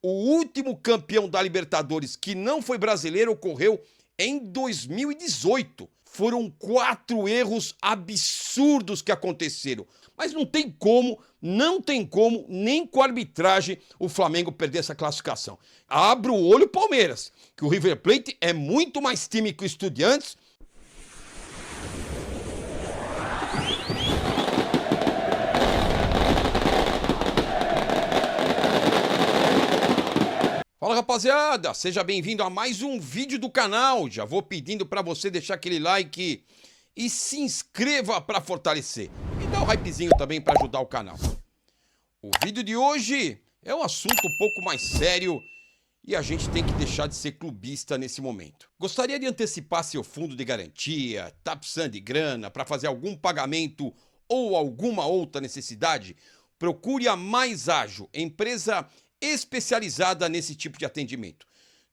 O último campeão da Libertadores que não foi brasileiro ocorreu em 2018. Foram 4 erros absurdos que aconteceram. Mas não tem como, nem com a arbitragem, o Flamengo perder essa classificação. Abra o olho, Palmeiras, que o River Plate é muito mais time que o Estudiantes. Fala, rapaziada, seja bem-vindo a mais um vídeo do canal. Já vou pedindo para você deixar aquele like e se inscreva para fortalecer. E dá um hypezinho também para ajudar o canal. O vídeo de hoje é um assunto um pouco mais sério e a gente tem que deixar de ser clubista nesse momento. Gostaria de antecipar seu fundo de garantia, tá precisando de grana para fazer algum pagamento ou alguma outra necessidade? Procure a Mais Ágil, empresa especializada nesse tipo de atendimento.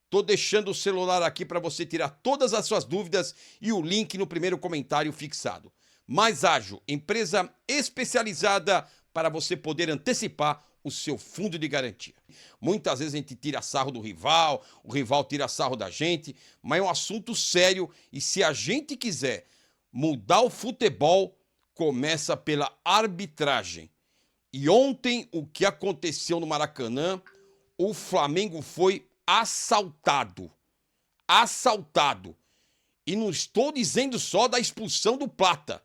Tô deixando o celular aqui para você tirar todas as suas dúvidas e o link no primeiro comentário fixado. Mais Ágil, empresa especializada para você poder antecipar o seu fundo de garantia. Muitas vezes a gente tira sarro do rival, o rival tira sarro da gente, mas é um assunto sério e se a gente quiser mudar o futebol, começa pela arbitragem. E ontem, o que aconteceu no Maracanã, o Flamengo foi assaltado. Assaltado. E não estou dizendo só da expulsão do Plata.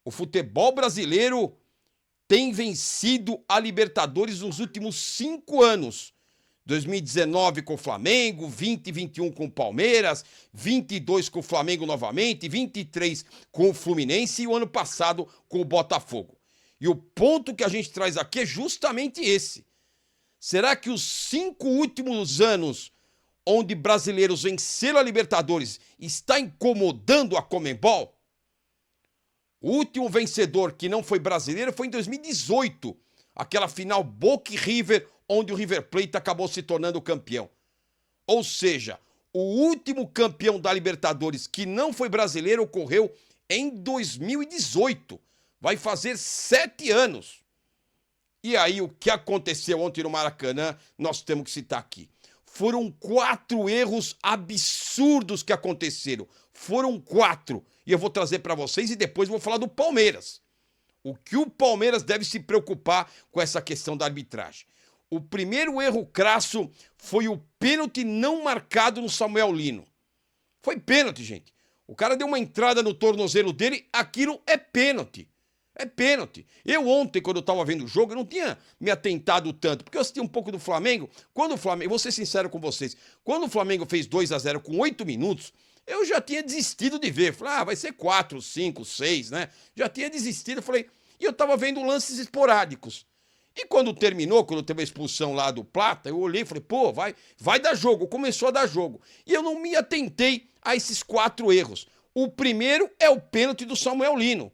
O futebol brasileiro tem vencido a Libertadores nos últimos 5 anos. 2019 com o Flamengo, 20 e 21 com o Palmeiras, 22 com o Flamengo novamente, 23 com o Fluminense e o ano passado com o Botafogo. E o ponto que a gente traz aqui é justamente esse. Será que os 5 últimos anos onde brasileiros venceram a Libertadores está incomodando a Conmebol? O último vencedor que não foi brasileiro foi em 2018, aquela final Boca e River, onde o River Plate acabou se tornando campeão. Ou seja, o último campeão da Libertadores que não foi brasileiro ocorreu em 2018. Vai fazer 7 anos. E aí, o que aconteceu ontem no Maracanã, nós temos que citar aqui. Foram 4 erros absurdos que aconteceram. Foram 4. E eu vou trazer para vocês e depois vou falar do Palmeiras. O que o Palmeiras deve se preocupar com essa questão da arbitragem. O primeiro erro crasso foi o pênalti não marcado no Samuel Lino. Foi pênalti, gente. O cara deu uma entrada no tornozelo dele, aquilo é pênalti. É pênalti. Eu ontem, quando eu tava vendo o jogo, eu não tinha me atentado tanto, porque eu assisti um pouco do Flamengo. Quando o Flamengo, vou ser sincero com vocês, quando o Flamengo fez 2-0 com 8 minutos, eu já tinha desistido de ver. Falei, vai ser 4, 5, 6, né? Já tinha desistido, falei, e eu tava vendo lances esporádicos. E quando terminou, quando teve a expulsão lá do Plata, eu olhei e falei, pô, vai dar jogo. Começou a dar jogo. E eu não me atentei a esses 4 erros. O primeiro é o pênalti do Samuel Lino.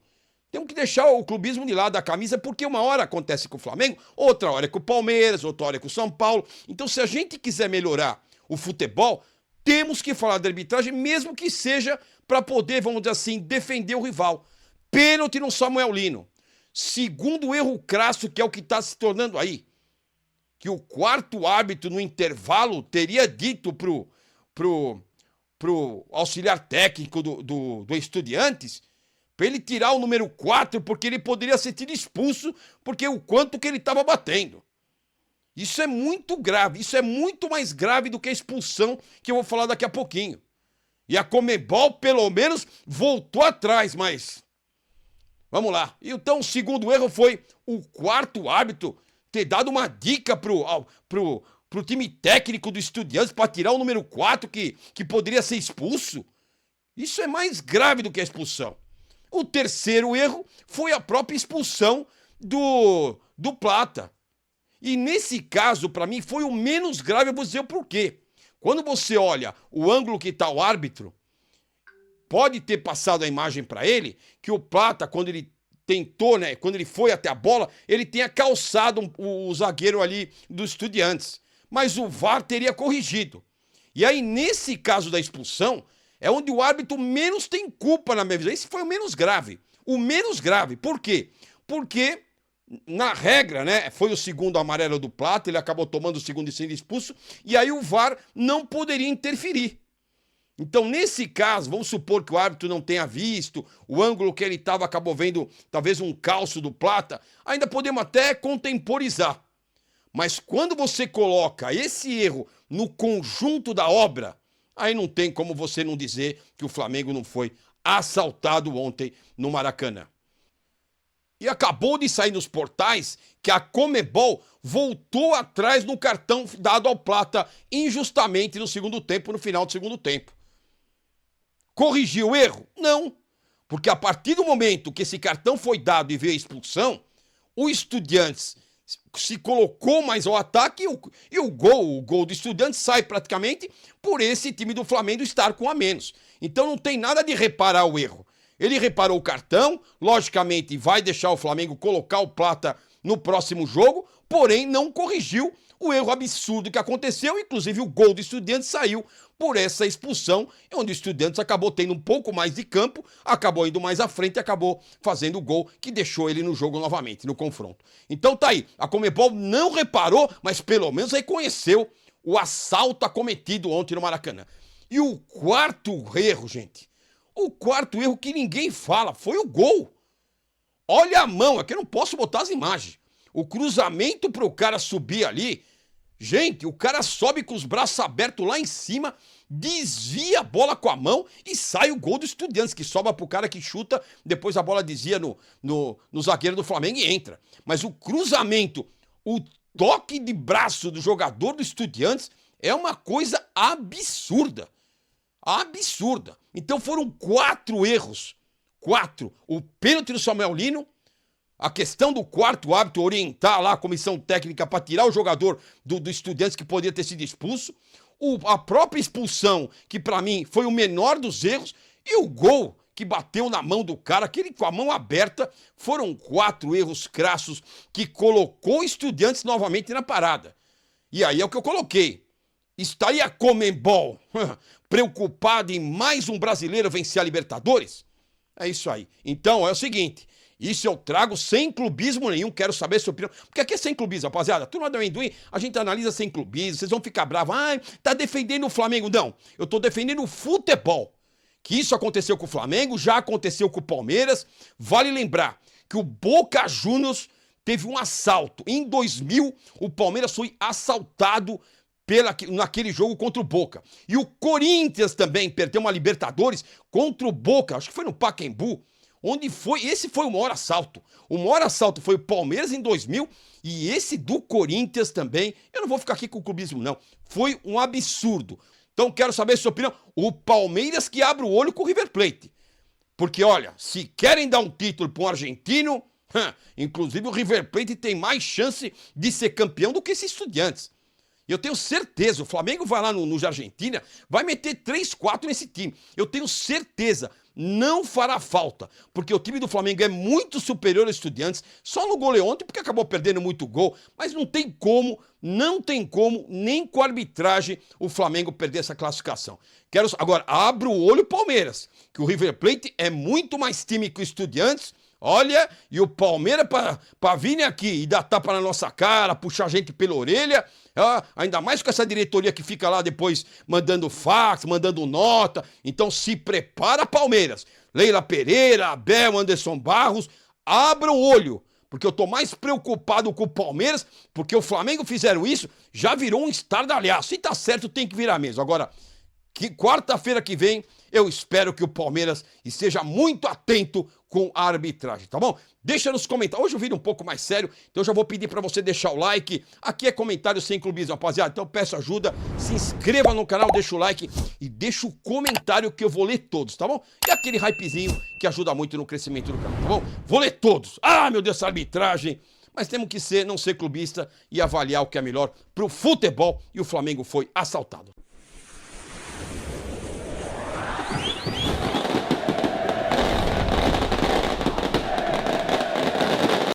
Temos que deixar o clubismo de lado da camisa, porque uma hora acontece com o Flamengo, outra hora é com o Palmeiras, outra hora é com o São Paulo. Então, se a gente quiser melhorar o futebol, temos que falar de arbitragem, mesmo que seja para poder, vamos dizer assim, defender o rival. Pênalti no Samuel Lino. Segundo erro crasso, que é o que está se tornando aí, que o quarto árbitro no intervalo teria dito pro auxiliar técnico do Estudiantes para ele tirar o número 4, porque ele poderia ser tido expulso, porque o quanto que ele estava batendo. Isso é muito grave, isso é muito mais grave do que a expulsão que eu vou falar daqui a pouquinho. E a Conmebol, pelo menos, voltou atrás, mas... Vamos lá. Então, o segundo erro foi o quarto árbitro ter dado uma dica pro time técnico do Estudiantes para tirar o número 4 que poderia ser expulso. Isso é mais grave do que a expulsão. O terceiro erro foi a própria expulsão do Plata. E nesse caso, para mim, foi o menos grave, eu vou dizer o porquê. Quando você olha o ângulo que está o árbitro, pode ter passado a imagem para ele que o Plata, quando ele tentou, né, quando ele foi até a bola, ele tenha calçado o zagueiro ali dos Estudiantes. Mas o VAR teria corrigido. E aí, nesse caso da expulsão, é onde o árbitro menos tem culpa na minha visão. Esse foi o menos grave. O menos grave. Por quê? Porque na regra, né, foi o segundo amarelo do Plata, ele acabou tomando o segundo e sendo expulso, e aí o VAR não poderia interferir. Então, nesse caso, vamos supor que o árbitro não tenha visto, o ângulo que ele estava acabou vendo talvez um calço do Plata, ainda podemos até contemporizar. Mas quando você coloca esse erro no conjunto da obra, aí não tem como você não dizer que o Flamengo não foi assaltado ontem no Maracanã. E acabou de sair nos portais que a Conmebol voltou atrás no cartão dado ao Plata injustamente no segundo tempo, no final do segundo tempo. Corrigiu o erro? Não. Porque a partir do momento que esse cartão foi dado e veio a expulsão, o Estudiantes se colocou mais ao ataque e o gol do Estudiantes sai praticamente por esse time do Flamengo estar com a menos. Então não tem nada de reparar o erro. Ele reparou o cartão, logicamente vai deixar o Flamengo colocar o Plata no próximo jogo, porém não corrigiu o erro absurdo que aconteceu, inclusive o gol do Estudiantes saiu por essa expulsão, onde o Estudiantes acabou tendo um pouco mais de campo, acabou indo mais à frente e acabou fazendo o gol que deixou ele no jogo novamente, no confronto. Então tá aí, a Conmebol não reparou, mas pelo menos reconheceu o assalto acometido ontem no Maracanã. E o quarto erro, gente, o quarto erro que ninguém fala, foi o gol. Olha a mão, aqui eu não posso botar as imagens. O cruzamento para o cara subir ali, gente, o cara sobe com os braços abertos lá em cima, desvia a bola com a mão e sai o gol do Estudiantes, que sobra pro cara que chuta, depois a bola desvia no zagueiro do Flamengo e entra. Mas o cruzamento, o toque de braço do jogador do Estudiantes é uma coisa absurda. Absurda. Então foram 4 erros. 4. O pênalti do Samuel Lino, a questão do quarto árbitro orientar lá a comissão técnica para tirar o jogador do Estudiantes que poderia ter sido expulso, a própria expulsão, que para mim foi o menor dos erros, e o gol que bateu na mão do cara, aquele com a mão aberta, foram 4 erros crassos que colocou o Estudiantes novamente na parada. E aí é o que eu coloquei. Estaria a Conmebol preocupada em mais um brasileiro vencer a Libertadores? É isso aí. Então é o seguinte, isso eu trago sem clubismo nenhum, quero saber sua opinião. Porque aqui é sem clubismo, rapaziada. Turma do Amendoim, a gente analisa sem clubismo, vocês vão ficar bravos. Ah, tá defendendo o Flamengo. Não, eu tô defendendo o futebol. Que isso aconteceu com o Flamengo, já aconteceu com o Palmeiras. Vale lembrar que o Boca Juniors teve um assalto. Em 2000, o Palmeiras foi assaltado naquele jogo contra o Boca. E o Corinthians também perdeu uma Libertadores contra o Boca, acho que foi no Pacaembu, onde esse foi o maior assalto. O maior assalto foi o Palmeiras em 2000 e esse do Corinthians também, eu não vou ficar aqui com o clubismo não, foi um absurdo. Então quero saber sua opinião, o Palmeiras que abre o olho com o River Plate. Porque olha, se querem dar um título para um argentino, inclusive o River Plate tem mais chance de ser campeão do que esses Estudiantes. Eu tenho certeza, o Flamengo vai lá no Argentina, vai meter 3, 4 nesse time. Eu tenho certeza, não fará falta, porque o time do Flamengo é muito superior aos Estudiantes, só no goleou ontem porque acabou perdendo muito gol, mas não tem como, nem com a arbitragem, o Flamengo perder essa classificação. Agora, abra o olho Palmeiras, que o River Plate é muito mais time que o Estudiantes. Olha, e o Palmeiras para vir aqui e dar tapa na nossa cara, puxar a gente pela orelha, ainda mais com essa diretoria que fica lá depois mandando fax, mandando nota. Então se prepara, Palmeiras. Leila Pereira, Abel, Anderson Barros, abra o olho, porque eu tô mais preocupado com o Palmeiras, porque o Flamengo fizeram isso, já virou um estardalhaço. Se tá certo, tem que virar mesmo. Agora, quarta-feira que vem, eu espero que o Palmeiras esteja muito atento com a arbitragem, tá bom? Deixa nos comentários. Hoje o vídeo é um pouco mais sério, então eu já vou pedir para você deixar o like. Aqui é comentário sem clubismo, rapaziada. Então eu peço ajuda, se inscreva no canal, deixa o like e deixa o comentário que eu vou ler todos, tá bom? E aquele hypezinho que ajuda muito no crescimento do canal, tá bom? Vou ler todos. Ah, meu Deus, essa arbitragem. Mas temos que não ser clubista e avaliar o que é melhor pro futebol, e o Flamengo foi assaltado.